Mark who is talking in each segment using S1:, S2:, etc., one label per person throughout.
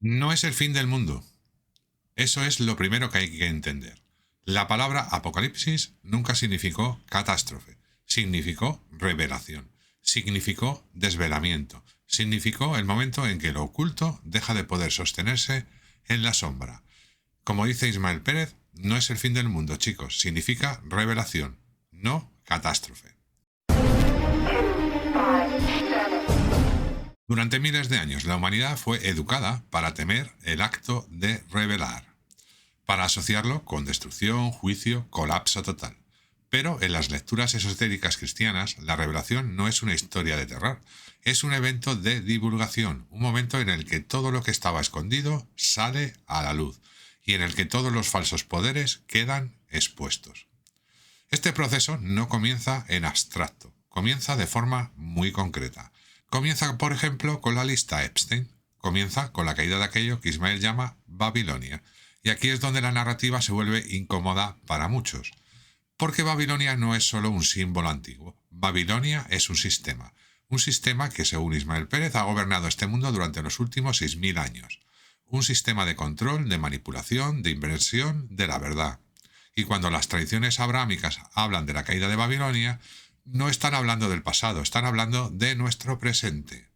S1: No es el fin del mundo. Eso es lo primero que hay que entender. La palabra apocalipsis nunca significó catástrofe, significó revelación, significó desvelamiento, significó el momento en que lo oculto deja de poder sostenerse en la sombra. Como dice Ismael Pérez, no es el fin del mundo, chicos, significa revelación, no catástrofe. Durante miles de años la humanidad fue educada para temer el acto de revelar, para asociarlo con destrucción, juicio, colapso total. Pero en las lecturas esotéricas cristianas, la revelación no es una historia de terror, es un evento de divulgación, un momento en el que todo lo que estaba escondido sale a la luz y en el que todos los falsos poderes quedan expuestos. Este proceso no comienza en abstracto, comienza de forma muy concreta. Comienza, por ejemplo, con la lista Epstein, comienza con la caída de aquello que Ismael llama Babilonia, y aquí es donde la narrativa se vuelve incómoda para muchos. Porque Babilonia no es solo un símbolo antiguo. Babilonia es un sistema que, según Ismael Pérez, ha gobernado este mundo durante los últimos 6000 años. Un sistema de control, de manipulación, de inversión de la verdad. Y cuando las tradiciones abrahámicas hablan de la caída de Babilonia, no están hablando del pasado, están hablando de nuestro presente.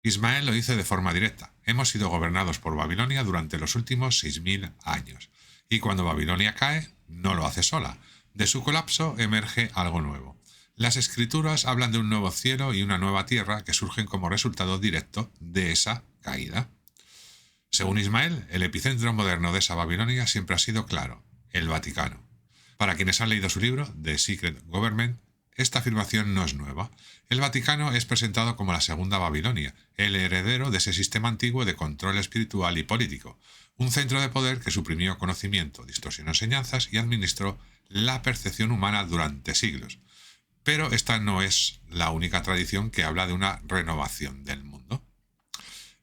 S1: Ismael lo dice de forma directa. Hemos sido gobernados por Babilonia durante los últimos 6000 años. Y cuando Babilonia cae, no lo hace sola. De su colapso emerge algo nuevo. Las escrituras hablan de un nuevo cielo y una nueva tierra que surgen como resultado directo de esa caída. Según Ismael, el epicentro moderno de esa Babilonia siempre ha sido claro, el Vaticano. Para quienes han leído su libro, The Secret Government, esta afirmación no es nueva. El Vaticano es presentado como la segunda Babilonia, el heredero de ese sistema antiguo de control espiritual y político, un centro de poder que suprimió conocimiento, distorsionó enseñanzas y administró la percepción humana durante siglos. Pero esta no es la única tradición que habla de una renovación del mundo.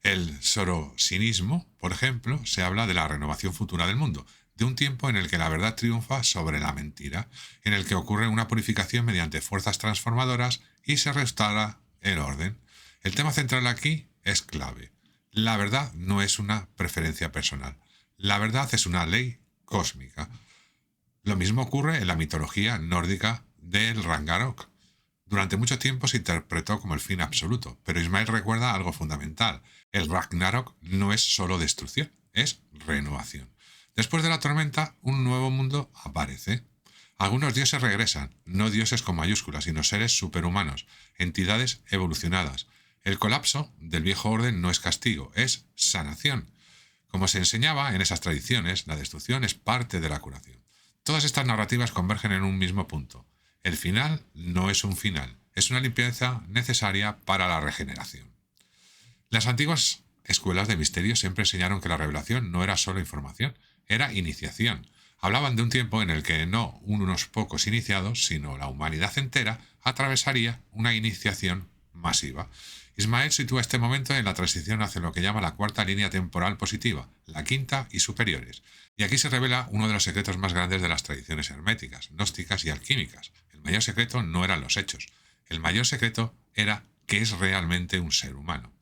S1: El sorosinismo, por ejemplo, se habla de la renovación futura del mundo, de un tiempo en el que la verdad triunfa sobre la mentira, en el que ocurre una purificación mediante fuerzas transformadoras y se restaura el orden. El tema central aquí es clave. La verdad no es una preferencia personal. La verdad es una ley cósmica. Lo mismo ocurre en la mitología nórdica del Ragnarok. Durante mucho tiempo se interpretó como el fin absoluto, pero Ismael recuerda algo fundamental. El Ragnarok no es solo destrucción, es renovación. Después de la tormenta, un nuevo mundo aparece. Algunos dioses regresan, no dioses con mayúsculas, sino seres superhumanos, entidades evolucionadas. El colapso del viejo orden no es castigo, es sanación. Como se enseñaba en esas tradiciones, la destrucción es parte de la curación. Todas estas narrativas convergen en un mismo punto. El final no es un final, es una limpieza necesaria para la regeneración. Las antiguas escuelas de misterio siempre enseñaron que la revelación no era solo información, era iniciación. Hablaban de un tiempo en el que no unos pocos iniciados, sino la humanidad entera, atravesaría una iniciación masiva. Ismael sitúa este momento en la transición hacia lo que llama la cuarta línea temporal positiva, la quinta y superiores. Y aquí se revela uno de los secretos más grandes de las tradiciones herméticas, gnósticas y alquímicas. El mayor secreto no eran los hechos. El mayor secreto era qué es realmente un ser humano.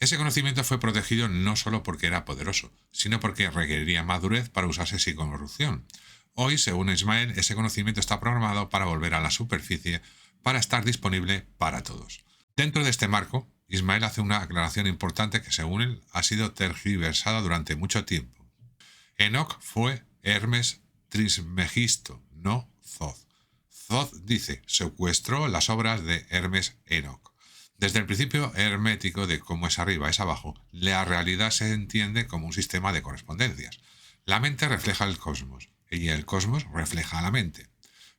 S1: Ese conocimiento fue protegido no solo porque era poderoso, sino porque requeriría madurez para usarse sin corrupción. Hoy, según Ismael, ese conocimiento está programado para volver a la superficie, para estar disponible para todos. Dentro de este marco, Ismael hace una aclaración importante que, según él, ha sido tergiversada durante mucho tiempo. Enoc fue Hermes Trismegisto, no Thoth. Thoth dice, secuestró las obras de Hermes Enoc. Desde el principio hermético de cómo es arriba es abajo, la realidad se entiende como un sistema de correspondencias. La mente refleja el cosmos, y el cosmos refleja la mente.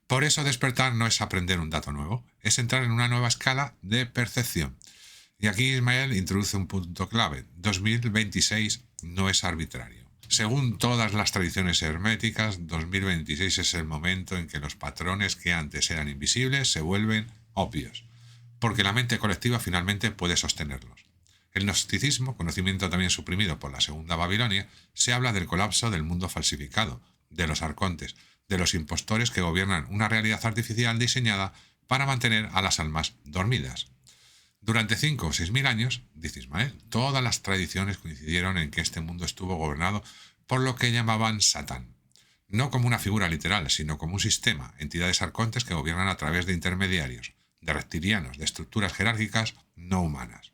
S1: Por eso despertar no es aprender un dato nuevo, es entrar en una nueva escala de percepción. Y aquí Ismael introduce un punto clave. 2026 no es arbitrario. Según todas las tradiciones herméticas, 2026 es el momento en que los patrones que antes eran invisibles se vuelven obvios, porque la mente colectiva finalmente puede sostenerlos. El gnosticismo, conocimiento también suprimido por la segunda Babilonia, se habla del colapso del mundo falsificado, de los arcontes, de los impostores que gobiernan una realidad artificial diseñada para mantener a las almas dormidas. Durante 5 o 6 mil años, dice Ismael, todas las tradiciones coincidieron en que este mundo estuvo gobernado por lo que llamaban Satán, no como una figura literal, sino como un sistema, entidades arcontes que gobiernan a través de intermediarios, de reptilianos, de estructuras jerárquicas no humanas.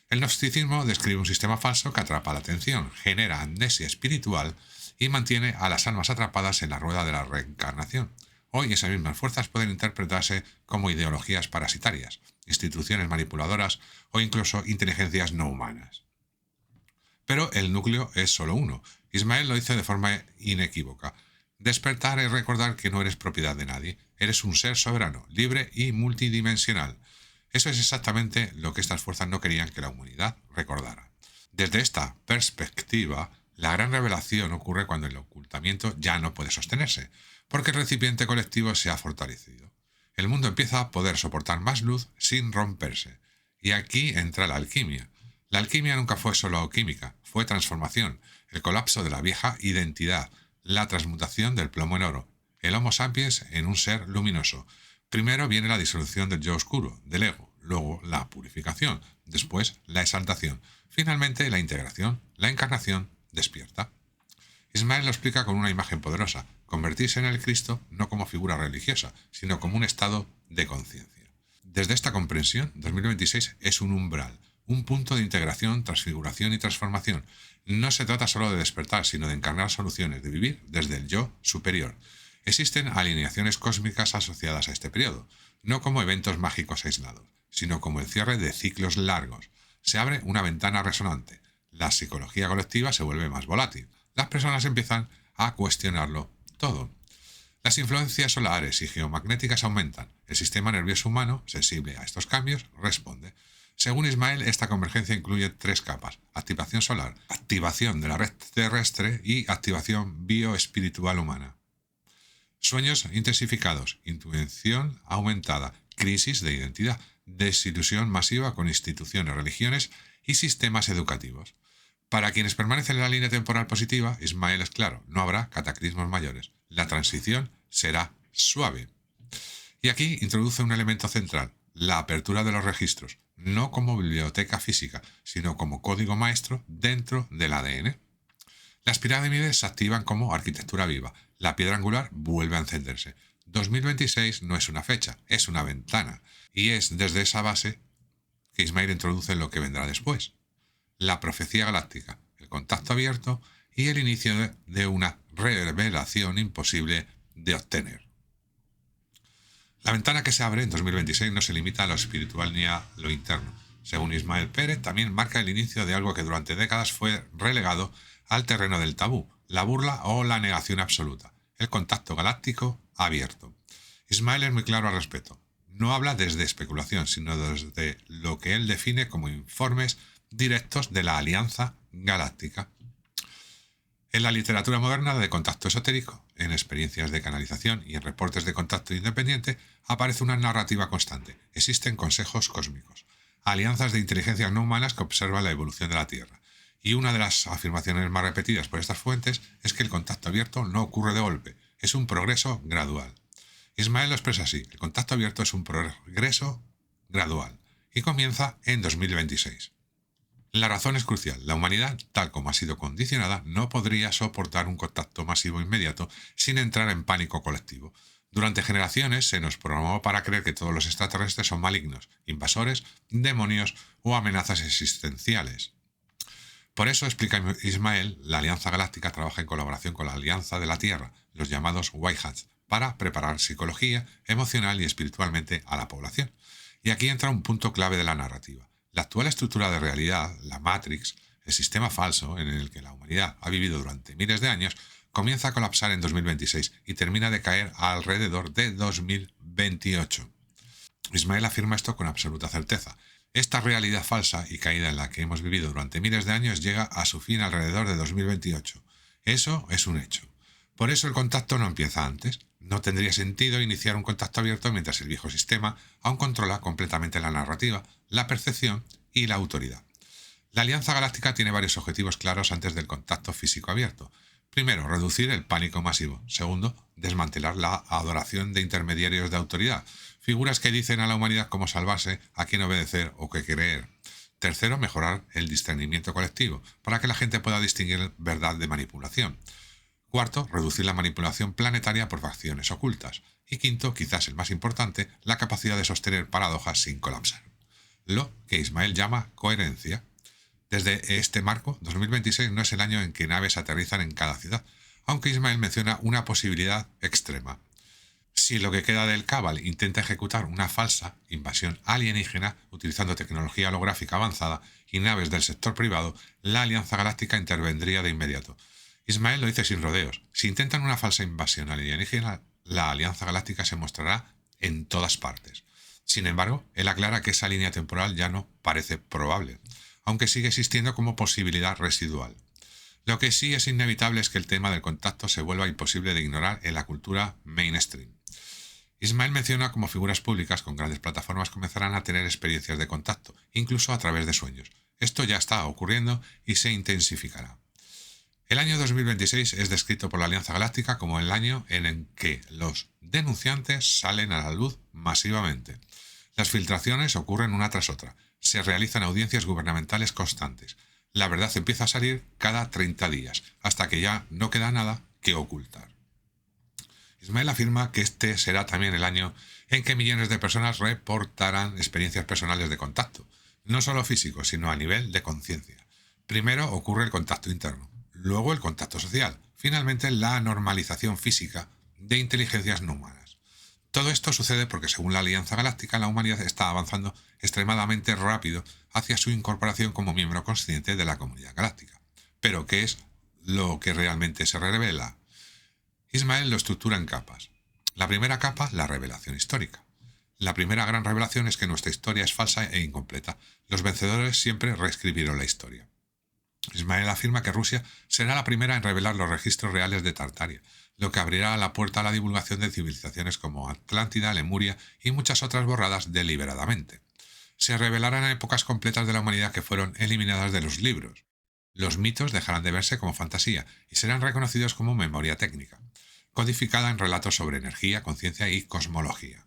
S1: El gnosticismo describe un sistema falso que atrapa la atención, genera amnesia espiritual y mantiene a las almas atrapadas en la rueda de la reencarnación. Hoy esas mismas fuerzas pueden interpretarse como ideologías parasitarias, instituciones manipuladoras o incluso inteligencias no humanas. Pero el núcleo es solo uno. Ismael lo dice de forma inequívoca. Despertar es recordar que no eres propiedad de nadie, eres un ser soberano, libre y multidimensional. Eso es exactamente lo que estas fuerzas no querían que la humanidad recordara. Desde esta perspectiva, la gran revelación ocurre cuando el ocultamiento ya no puede sostenerse, porque el recipiente colectivo se ha fortalecido. El mundo empieza a poder soportar más luz sin romperse. Y aquí entra la alquimia. La alquimia nunca fue solo química, fue transformación, el colapso de la vieja identidad, la transmutación del plomo en oro, el Homo sapiens en un ser luminoso. Primero viene la disolución del yo oscuro, del ego, luego la purificación, después la exaltación, finalmente la integración, la encarnación despierta. Ismael lo explica con una imagen poderosa: convertirse en el Cristo no como figura religiosa, sino como un estado de conciencia. Desde esta comprensión, 2026 es un umbral, un punto de integración, transfiguración y transformación. No se trata solo de despertar, sino de encarnar soluciones, de vivir desde el yo superior. Existen alineaciones cósmicas asociadas a este periodo, no como eventos mágicos aislados, sino como el cierre de ciclos largos. Se abre una ventana resonante. La psicología colectiva se vuelve más volátil. Las personas empiezan a cuestionarlo todo. Las influencias solares y geomagnéticas aumentan. El sistema nervioso humano, sensible a estos cambios, responde. Según Ismael, esta convergencia incluye 3 capas: activación solar, activación de la red terrestre y activación bioespiritual humana. Sueños intensificados, intuición aumentada, crisis de identidad, desilusión masiva con instituciones, religiones y sistemas educativos. Para quienes permanecen en la línea temporal positiva, Ismael es claro: no habrá cataclismos mayores. La transición será suave. Y aquí introduce un elemento central: la apertura de los registros, no como biblioteca física, sino como código maestro dentro del ADN. Las pirámides se activan como arquitectura viva. La piedra angular vuelve a encenderse. 2026 no es una fecha, es una ventana. Y es desde esa base que Ismael introduce lo que vendrá después: la profecía galáctica, el contacto abierto y el inicio de una revelación imposible de obtener. La ventana que se abre en 2026 no se limita a lo espiritual ni a lo interno. Según Ismael Pérez, también marca el inicio de algo que durante décadas fue relegado al terreno del tabú, la burla o la negación absoluta: el contacto galáctico abierto. Ismael es muy claro al respecto. No habla desde especulación, sino desde lo que él define como informes directos de la Alianza Galáctica. En la literatura moderna de contacto esotérico, en experiencias de canalización y en reportes de contacto independiente, aparece una narrativa constante. Existen consejos cósmicos, alianzas de inteligencias no humanas que observan la evolución de la Tierra. Y una de las afirmaciones más repetidas por estas fuentes es que el contacto abierto no ocurre de golpe, es un progreso gradual. Ismael lo expresa así: el contacto abierto es un progreso gradual y comienza en 2026. La razón es crucial: la humanidad, tal como ha sido condicionada, no podría soportar un contacto masivo inmediato sin entrar en pánico colectivo. Durante generaciones se nos programó para creer que todos los extraterrestres son malignos, invasores, demonios o amenazas existenciales. Por eso, explica Ismael, la Alianza Galáctica trabaja en colaboración con la Alianza de la Tierra, los llamados White Hats, para preparar psicología, emocional y espiritualmente a la población. Y aquí entra un punto clave de la narrativa. La actual estructura de realidad, la Matrix, el sistema falso en el que la humanidad ha vivido durante miles de años, comienza a colapsar en 2026 y termina de caer alrededor de 2028. Ismael afirma esto con absoluta certeza. Esta realidad falsa y caída en la que hemos vivido durante miles de años llega a su fin alrededor de 2028. Eso es un hecho. Por eso el contacto no empieza antes. No tendría sentido iniciar un contacto abierto mientras el viejo sistema aún controla completamente la narrativa, la percepción y la autoridad. La Alianza Galáctica tiene varios objetivos claros antes del contacto físico abierto. Primero, reducir el pánico masivo. Segundo, desmantelar la adoración de intermediarios de autoridad, figuras que dicen a la humanidad cómo salvarse, a quién obedecer o qué creer. Tercero, mejorar el discernimiento colectivo, para que la gente pueda distinguir verdad de manipulación. Cuarto, reducir la manipulación planetaria por facciones ocultas. Y quinto, quizás el más importante, la capacidad de sostener paradojas sin colapsar. Lo que Ismael llama coherencia. Desde este marco, 2026 no es el año en que naves aterrizan en cada ciudad, aunque Ismael menciona una posibilidad extrema. Si lo que queda del Cabal intenta ejecutar una falsa invasión alienígena utilizando tecnología holográfica avanzada y naves del sector privado, la Alianza Galáctica intervendría de inmediato. Ismael lo dice sin rodeos. Si intentan una falsa invasión alienígena, la Alianza Galáctica se mostrará en todas partes. Sin embargo, él aclara que esa línea temporal ya no parece probable, aunque sigue existiendo como posibilidad residual. Lo que sí es inevitable es que el tema del contacto se vuelva imposible de ignorar en la cultura mainstream. Ismael menciona cómo figuras públicas con grandes plataformas comenzarán a tener experiencias de contacto, incluso a través de sueños. Esto ya está ocurriendo y se intensificará. El año 2026 es descrito por la Alianza Galáctica como el año en el que los denunciantes salen a la luz masivamente. Las filtraciones ocurren una tras otra. Se realizan audiencias gubernamentales constantes. La verdad empieza a salir cada 30 días, hasta que ya no queda nada que ocultar. Ismael afirma que este será también el año en que millones de personas reportarán experiencias personales de contacto, no solo físico, sino a nivel de conciencia. Primero ocurre el contacto interno, luego el contacto social, finalmente la normalización física de inteligencias no humanas. Todo esto sucede porque, según la Alianza Galáctica, la humanidad está avanzando extremadamente rápido hacia su incorporación como miembro consciente de la comunidad galáctica. Pero, ¿qué es lo que realmente se revela? Ismael lo estructura en capas. La primera capa, la revelación histórica. La primera gran revelación es que nuestra historia es falsa e incompleta. Los vencedores siempre reescribieron la historia. Ismael afirma que Rusia será la primera en revelar los registros reales de Tartaria, lo que abrirá la puerta a la divulgación de civilizaciones como Atlántida, Lemuria y muchas otras borradas deliberadamente. Se revelarán épocas completas de la humanidad que fueron eliminadas de los libros. Los mitos dejarán de verse como fantasía y serán reconocidos como memoria técnica, codificada en relatos sobre energía, conciencia y cosmología.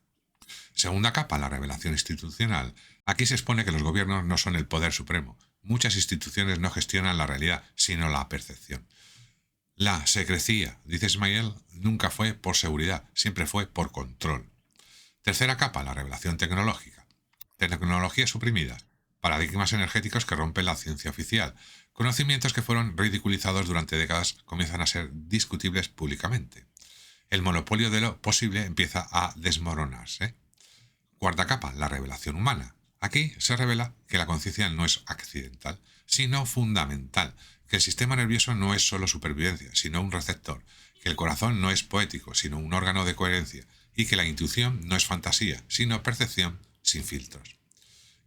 S1: Segunda capa, la revelación institucional. Aquí se expone que los gobiernos no son el poder supremo. Muchas instituciones no gestionan la realidad, sino la percepción. La secrecía, dice Ismael, nunca fue por seguridad, siempre fue por control. Tercera capa, la revelación tecnológica. Tecnologías suprimidas, paradigmas energéticos que rompen la ciencia oficial, conocimientos que fueron ridiculizados durante décadas comienzan a ser discutibles públicamente. El monopolio de lo posible empieza a desmoronarse. Cuarta capa, la revelación humana. Aquí se revela que la conciencia no es accidental, sino fundamental, que el sistema nervioso no es solo supervivencia, sino un receptor, que el corazón no es poético, sino un órgano de coherencia, y que la intuición no es fantasía, sino percepción sin filtros.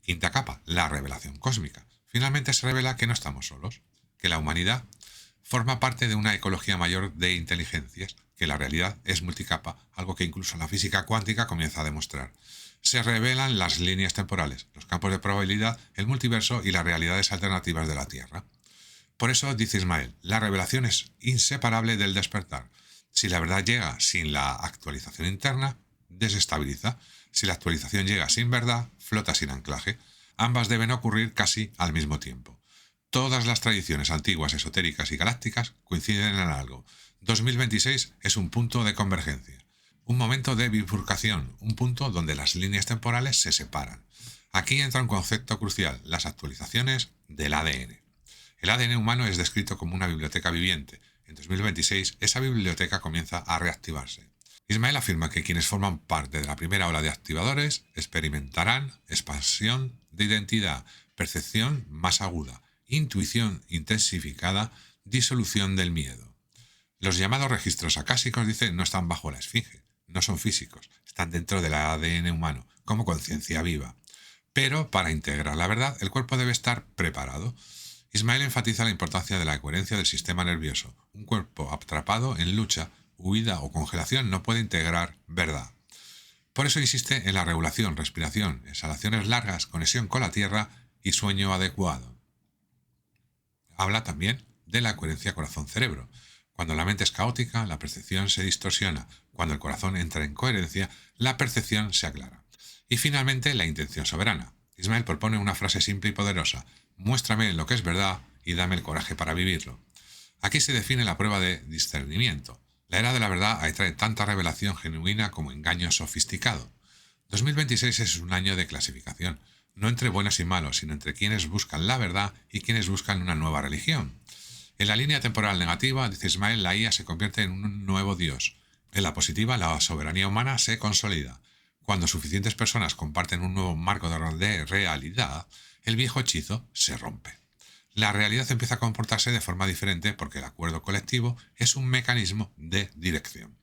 S1: Quinta capa, la revelación cósmica. Finalmente se revela que no estamos solos, que la humanidad forma parte de una ecología mayor de inteligencias, que la realidad es multicapa, algo que incluso la física cuántica comienza a demostrar. Se revelan las líneas temporales, los campos de probabilidad, el multiverso y las realidades alternativas de la Tierra. Por eso, dice Ismael, la revelación es inseparable del despertar. Si la verdad llega sin la actualización interna, desestabiliza. Si la actualización llega sin verdad, flota sin anclaje. Ambas deben ocurrir casi al mismo tiempo. Todas las tradiciones antiguas, esotéricas y galácticas coinciden en algo. 2026 es un punto de convergencia, un momento de bifurcación, un punto donde las líneas temporales se separan. Aquí entra un concepto crucial, las actualizaciones del ADN. El ADN humano es descrito como una biblioteca viviente. En 2026 esa biblioteca comienza a reactivarse. Ismael afirma que quienes forman parte de la primera ola de activadores experimentarán expansión de identidad, percepción más aguda, intuición intensificada, disolución del miedo. Los llamados registros acásicos, dice, no están bajo la esfinge, no son físicos, están dentro del ADN humano, como conciencia viva. Pero para integrar la verdad, el cuerpo debe estar preparado. Ismael enfatiza la importancia de la coherencia del sistema nervioso. Un cuerpo atrapado en lucha, huida o congelación no puede integrar verdad. Por eso insiste en la regulación, respiración, exhalaciones largas, conexión con la tierra y sueño adecuado. Habla también de la coherencia corazón-cerebro. Cuando la mente es caótica, la percepción se distorsiona. Cuando el corazón entra en coherencia, la percepción se aclara. Y finalmente, la intención soberana. Ismael propone una frase simple y poderosa: muéstrame lo que es verdad y dame el coraje para vivirlo. Aquí se define la prueba de discernimiento. La era de la verdad atrae tanta revelación genuina como engaño sofisticado. 2026 es un año de clasificación, no entre buenos y malos, sino entre quienes buscan la verdad y quienes buscan una nueva religión. En la línea temporal negativa, dice Ismael, la IA se convierte en un nuevo Dios. En la positiva, la soberanía humana se consolida. Cuando suficientes personas comparten un nuevo marco de realidad, el viejo hechizo se rompe. La realidad empieza a comportarse de forma diferente porque el acuerdo colectivo es un mecanismo de dirección.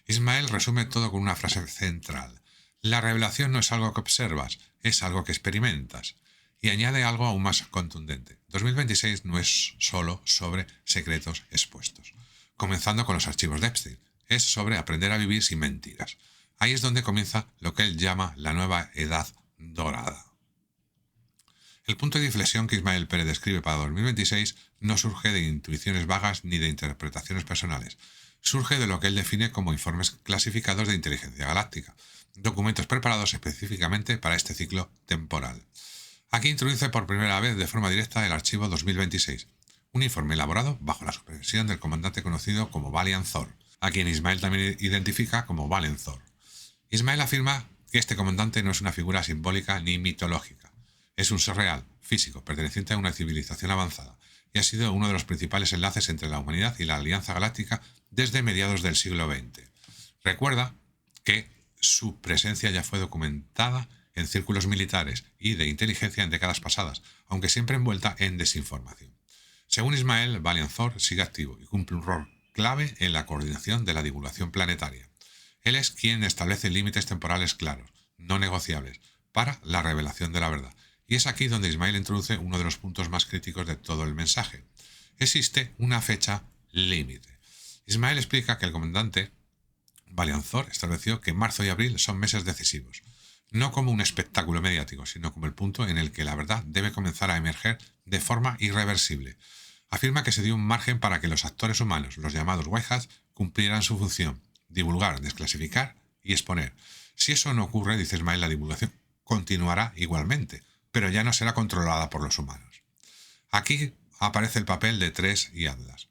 S1: Ismael resume todo con una frase central: la revelación no es algo que observas, es algo que experimentas. Y añade algo aún más contundente: 2026 no es solo sobre secretos expuestos, comenzando con los archivos de Epstein, es sobre aprender a vivir sin mentiras. Ahí es donde comienza lo que él llama la nueva edad dorada. El punto de inflexión que Ismael Pérez describe para 2026 no surge de intuiciones vagas ni de interpretaciones personales. Surge de lo que él define como informes clasificados de inteligencia galáctica, documentos preparados específicamente para este ciclo temporal. Aquí introduce por primera vez de forma directa el archivo 2026, un informe elaborado bajo la supervisión del comandante conocido como Valiant Thor, a quien Ismael también identifica como Valen Thor. Ismael afirma que este comandante no es una figura simbólica ni mitológica. Es un ser real, físico, perteneciente a una civilización avanzada, y ha sido uno de los principales enlaces entre la humanidad y la Alianza Galáctica desde mediados del siglo XX. Recuerda que su presencia ya fue documentada en círculos militares y de inteligencia en décadas pasadas, aunque siempre envuelta en desinformación. Según Ismael, Valiant Thor sigue activo y cumple un rol clave en la coordinación de la divulgación planetaria. Él es quien establece límites temporales claros, no negociables, para la revelación de la verdad. Y es aquí donde Ismael introduce uno de los puntos más críticos de todo el mensaje. Existe una fecha límite. Ismael explica que el comandante Valiant Thor estableció que marzo y abril son meses decisivos, no como un espectáculo mediático, sino como el punto en el que la verdad debe comenzar a emerger de forma irreversible. Afirma que se dio un margen para que los actores humanos, los llamados white hats, cumplieran su función: divulgar, desclasificar y exponer. Si eso no ocurre, dice Ismael, la divulgación continuará igualmente, pero ya no será controlada por los humanos. Aquí aparece el papel de Tres y Atlas.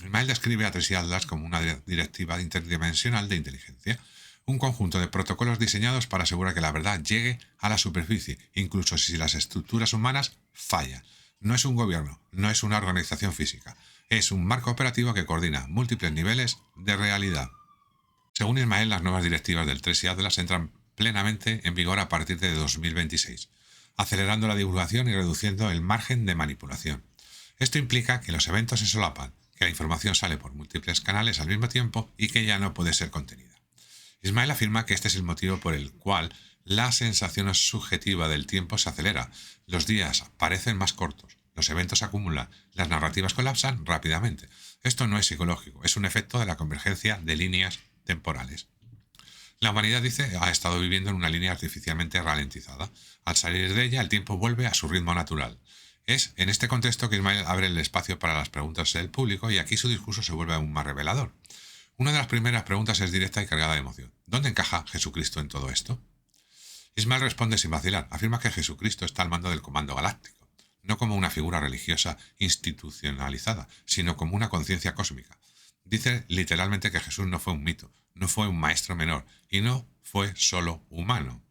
S1: Ismael describe a Tres y Atlas como una directiva interdimensional de inteligencia, un conjunto de protocolos diseñados para asegurar que la verdad llegue a la superficie, incluso si las estructuras humanas fallan. No es un gobierno, no es una organización física, es un marco operativo que coordina múltiples niveles de realidad. Según Ismael, las nuevas directivas del Tres y Atlas entran plenamente en vigor a partir de 2026, acelerando la divulgación y reduciendo el margen de manipulación. Esto implica que los eventos se solapan, que la información sale por múltiples canales al mismo tiempo y que ya no puede ser contenida. Ismael afirma que este es el motivo por el cual la sensación subjetiva del tiempo se acelera, los días parecen más cortos, los eventos se acumulan, las narrativas colapsan rápidamente. Esto no es psicológico, es un efecto de la convergencia de líneas temporales. La humanidad, dice, ha estado viviendo en una línea artificialmente ralentizada. Al salir de ella, el tiempo vuelve a su ritmo natural. Es en este contexto que Ismael abre el espacio para las preguntas del público y aquí su discurso se vuelve aún más revelador. Una de las primeras preguntas es directa y cargada de emoción. ¿Dónde encaja Jesucristo en todo esto? Ismael responde sin vacilar. Afirma que Jesucristo está al mando del comando galáctico, no como una figura religiosa institucionalizada, sino como una conciencia cósmica. Dice literalmente que Jesús no fue un mito, no fue un maestro menor y no fue solo humano.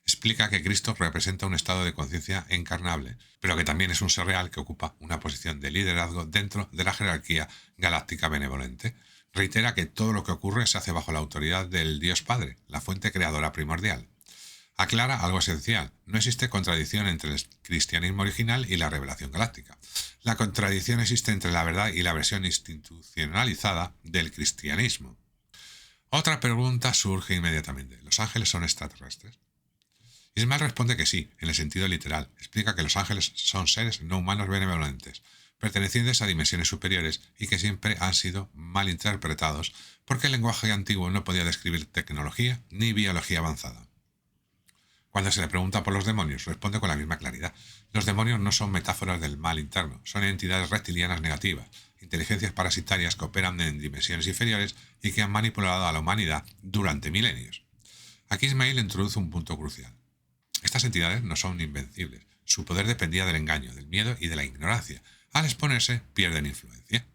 S1: Explica que Cristo representa un estado de conciencia encarnable, pero que también es un ser real que ocupa una posición de liderazgo dentro de la jerarquía galáctica benevolente. Reitera que todo lo que ocurre se hace bajo la autoridad del Dios Padre, la fuente creadora primordial. Aclara algo esencial: no existe contradicción entre el cristianismo original y la revelación galáctica. La contradicción existe entre la verdad y la versión institucionalizada del cristianismo. Otra pregunta surge inmediatamente: ¿los ángeles son extraterrestres? Ismael responde que sí, en el sentido literal. Explica que los ángeles son seres no humanos benevolentes, pertenecientes a dimensiones superiores y que siempre han sido mal interpretados porque el lenguaje antiguo no podía describir tecnología ni biología avanzada. Cuando se le pregunta por los demonios, responde con la misma claridad. Los demonios no son metáforas del mal interno, son entidades reptilianas negativas. inteligencias parasitarias que operan en dimensiones inferiores y que han manipulado a la humanidad durante milenios. Aquí Ismail introduce un punto crucial. Estas entidades no son invencibles. Su poder dependía del engaño, del miedo y de la ignorancia. Al exponerse, pierden influencia.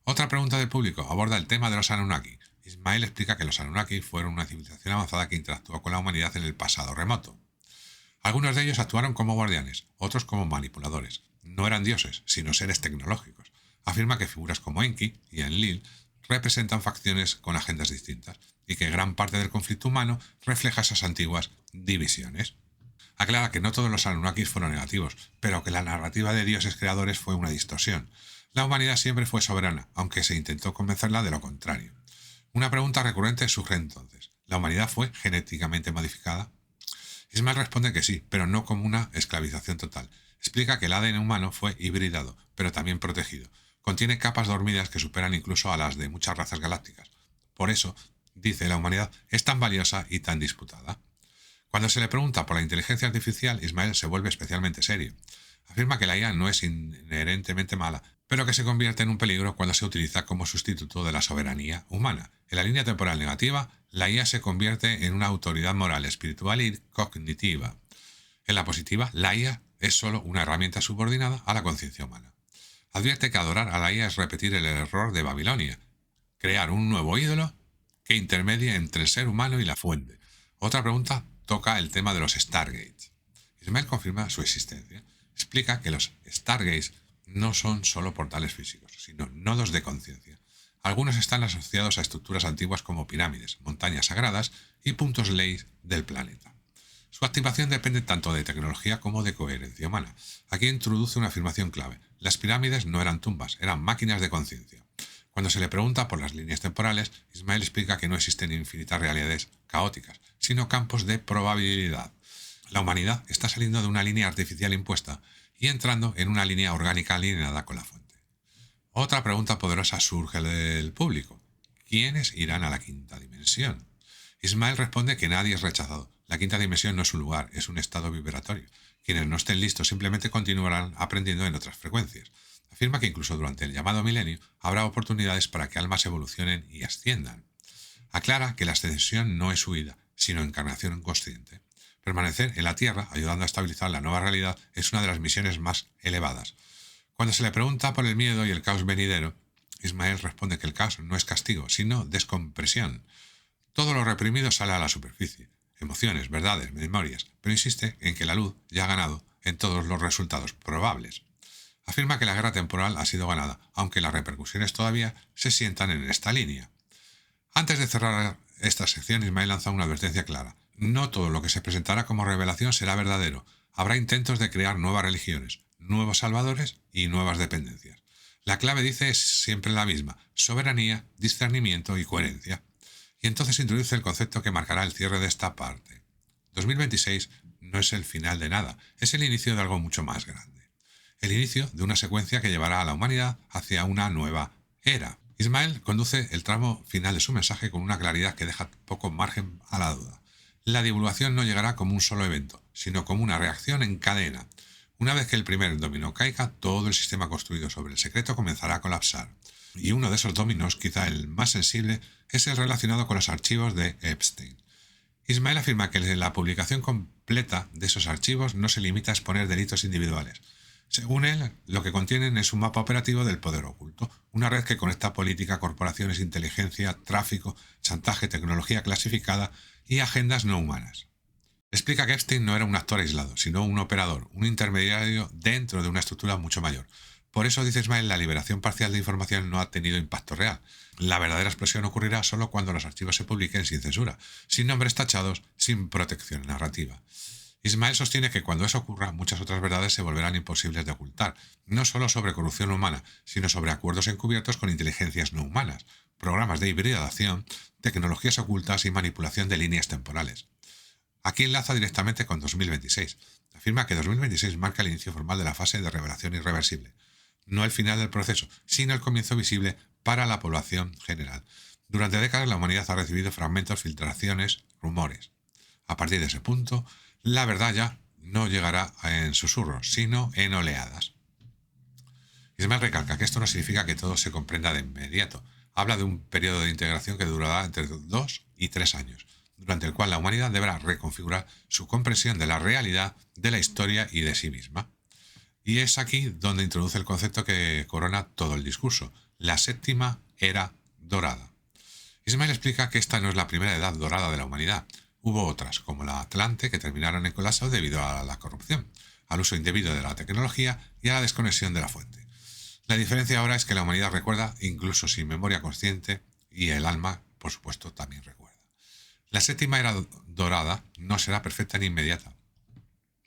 S1: Otra pregunta del público aborda el tema de los Anunnaki. Ismail explica que los Anunnaki fueron una civilización avanzada que interactuó con la humanidad en el pasado remoto. Algunos de ellos actuaron como guardianes, otros como manipuladores. No eran dioses, sino seres tecnológicos. Afirma que figuras como Enki y Enlil representan facciones con agendas distintas y que gran parte del conflicto humano refleja esas antiguas divisiones. Aclara que no todos los Anunnakis fueron negativos, pero que la narrativa de dioses creadores fue una distorsión. La humanidad siempre fue soberana, aunque se intentó convencerla de lo contrario. Una pregunta recurrente surge entonces: ¿la humanidad fue genéticamente modificada? Ismail responde que sí, pero no como una esclavización total. Explica que el ADN humano fue hibridado, pero también protegido. Contiene capas dormidas que superan incluso a las de muchas razas galácticas. Por eso, dice, la humanidad es tan valiosa y tan disputada. Cuando se le pregunta por la inteligencia artificial, Ismail se vuelve especialmente serio. Afirma que la IA no es inherentemente mala, pero que se convierte en un peligro cuando se utiliza como sustituto de la soberanía humana. En la línea temporal negativa, la IA se convierte en una autoridad moral, espiritual y cognitiva. En la positiva, la IA es solo una herramienta subordinada a la conciencia humana. Advierte que adorar a la IA es repetir el error de Babilonia, crear un nuevo ídolo que intermedie entre el ser humano y la fuente. Otra pregunta toca el tema de los Stargates. Ismail confirma su existencia. Explica que los Stargates no son solo portales físicos, sino nodos de conciencia. Algunos están asociados a estructuras antiguas como pirámides, montañas sagradas y puntos ley del planeta. Su activación depende tanto de tecnología como de coherencia humana. Aquí introduce una afirmación clave. Las pirámides no eran tumbas, eran máquinas de conciencia. Cuando se le pregunta por las líneas temporales, Ismail explica que no existen infinitas realidades caóticas, sino campos de probabilidad. La humanidad está saliendo de una línea artificial impuesta y entrando en una línea orgánica alineada con la fuente. Otra pregunta poderosa surge del público. ¿Quiénes irán a la quinta dimensión? Ismail responde que nadie es rechazado. La quinta dimensión no es un lugar, es un estado vibratorio. Quienes no estén listos simplemente continuarán aprendiendo en otras frecuencias. Afirma que incluso durante el llamado milenio habrá oportunidades para que almas evolucionen y asciendan. Aclara que la ascensión no es huida, sino encarnación consciente. Permanecer en la Tierra, ayudando a estabilizar la nueva realidad, es una de las misiones más elevadas. Cuando se le pregunta por el miedo y el caos venidero, Ismail responde que el caos no es castigo, sino descompresión. Todo lo reprimido sale a la superficie, emociones, verdades, memorias, pero insiste en que la luz ya ha ganado en todos los resultados probables. Afirma que la guerra temporal ha sido ganada, aunque las repercusiones todavía se sientan en esta línea. Antes de cerrar esta sección, Ismail lanza una advertencia clara. No todo lo que se presentará como revelación será verdadero. Habrá intentos de crear nuevas religiones, nuevos salvadores y nuevas dependencias. La clave, dice, es siempre la misma: soberanía, discernimiento y coherencia. Y entonces introduce el concepto que marcará el cierre de esta parte. 2026 no es el final de nada, es el inicio de algo mucho más grande. El inicio de una secuencia que llevará a la humanidad hacia una nueva era. Ismail conduce el tramo final de su mensaje con una claridad que deja poco margen a la duda. La divulgación no llegará como un solo evento, sino como una reacción en cadena. Una vez que el primer dominó caiga, todo el sistema construido sobre el secreto comenzará a colapsar. Y uno de esos dominos, quizá el más sensible, es el relacionado con los archivos de Epstein. Ismail afirma que la publicación completa de esos archivos no se limita a exponer delitos individuales. Según él, lo que contienen es un mapa operativo del poder oculto, una red que conecta política, corporaciones, inteligencia, tráfico, chantaje, tecnología clasificada y agendas no humanas. Explica que Epstein no era un actor aislado, sino un operador, un intermediario dentro de una estructura mucho mayor. Por eso, dice Ismail, la liberación parcial de información no ha tenido impacto real. La verdadera explosión ocurrirá solo cuando los archivos se publiquen sin censura, sin nombres tachados, sin protección narrativa. Ismail sostiene que cuando eso ocurra, muchas otras verdades se volverán imposibles de ocultar, no solo sobre corrupción humana, sino sobre acuerdos encubiertos con inteligencias no humanas, programas de hibridación, tecnologías ocultas y manipulación de líneas temporales. Aquí enlaza directamente con 2026. Afirma que 2026 marca el inicio formal de la fase de revelación irreversible. No el final del proceso, sino el comienzo visible para la población general. Durante décadas la humanidad ha recibido fragmentos, filtraciones, rumores. A partir de ese punto, la verdad ya no llegará en susurros, sino en oleadas. Ismael recalca que esto no significa que todo se comprenda de inmediato. Habla de un periodo de integración que durará entre 2 y 3 años, durante el cual la humanidad deberá reconfigurar su comprensión de la realidad, de la historia y de sí misma. Y es aquí donde introduce el concepto que corona todo el discurso, la séptima era dorada. Ismael explica que esta no es la primera edad dorada de la humanidad. Hubo otras, como la Atlante, que terminaron en colapso debido a la corrupción, al uso indebido de la tecnología y a la desconexión de la fuente. La diferencia ahora es que la humanidad recuerda incluso sin memoria consciente y el alma, por supuesto, también recuerda. La séptima era dorada no será perfecta ni inmediata.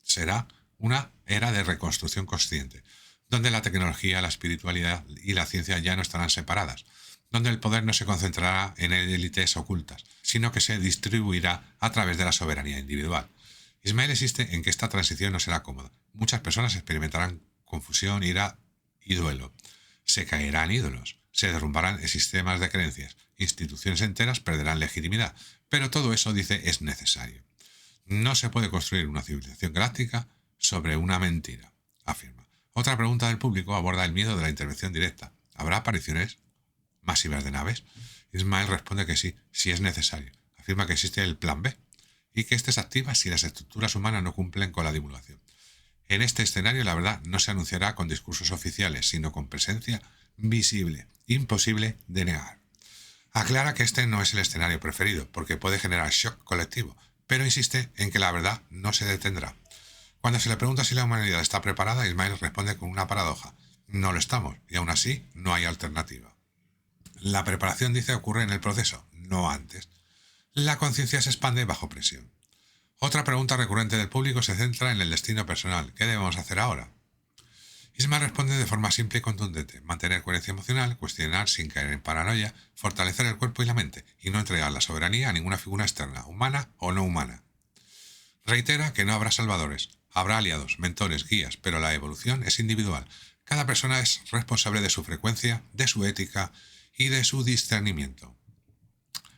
S1: Será una era de reconstrucción consciente, donde la tecnología, la espiritualidad y la ciencia ya no estarán separadas, donde el poder no se concentrará en élites ocultas, sino que se distribuirá a través de la soberanía individual. Ismael insiste en que esta transición no será cómoda. Muchas personas experimentarán confusión, ira y duelo. Se caerán ídolos, se derrumbarán sistemas de creencias, instituciones enteras perderán legitimidad, pero todo eso, dice, es necesario. No se puede construir una civilización galáctica sobre una mentira, afirma. Otra pregunta del público aborda el miedo de la intervención directa. ¿Habrá apariciones masivas de naves? Ismael responde que sí, si es necesario. Afirma que existe el plan B y que este se activa si las estructuras humanas no cumplen con la divulgación. En este escenario la verdad no se anunciará con discursos oficiales, sino con presencia visible, imposible de negar. Aclara que este no es el escenario preferido, porque puede generar shock colectivo, pero insiste en que la verdad no se detendrá. Cuando se le pregunta si la humanidad está preparada, Ismael responde con una paradoja. No lo estamos, y aún así no hay alternativa. La preparación, dice, ocurre en el proceso, no antes. La conciencia se expande bajo presión. Otra pregunta recurrente del público se centra en el destino personal. ¿Qué debemos hacer ahora? Ismael responde de forma simple y contundente: mantener coherencia emocional, cuestionar sin caer en paranoia, fortalecer el cuerpo y la mente, y no entregar la soberanía a ninguna figura externa, humana o no humana. Reitera que no habrá salvadores, habrá aliados, mentores, guías, pero la evolución es individual. Cada persona es responsable de su frecuencia, de su ética y de su discernimiento.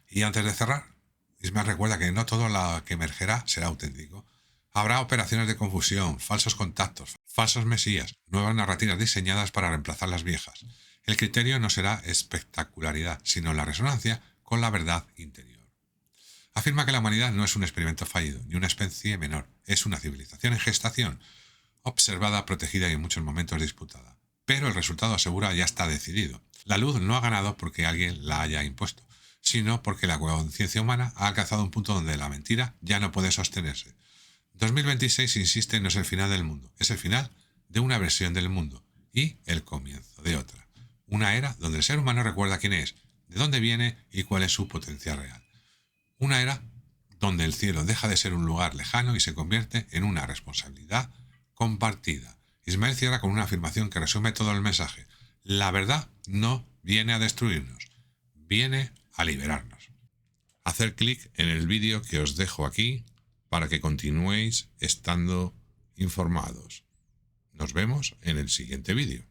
S1: Y antes de cerrar, Ismael recuerda que no todo lo que emergerá será auténtico. Habrá operaciones de confusión, falsos contactos, falsos mesías, nuevas narrativas diseñadas para reemplazar las viejas. El criterio no será espectacularidad, sino la resonancia con la verdad interior. Afirma que la humanidad no es un experimento fallido, ni una especie menor, es una civilización en gestación, observada, protegida y en muchos momentos disputada. Pero el resultado, asegura, ya está decidido. La luz no ha ganado porque alguien la haya impuesto, sino porque la conciencia humana ha alcanzado un punto donde la mentira ya no puede sostenerse. 2026, insiste, no es el final del mundo, es el final de una versión del mundo y el comienzo de otra. Una era donde el ser humano recuerda quién es, de dónde viene y cuál es su potencial real. Una era donde el cielo deja de ser un lugar lejano y se convierte en una responsabilidad compartida. Ismael cierra con una afirmación que resume todo el mensaje. La verdad no viene a destruirnos, viene a liberarnos. Hacer clic en el vídeo que os dejo aquí para que continuéis estando informados. Nos vemos en el siguiente vídeo.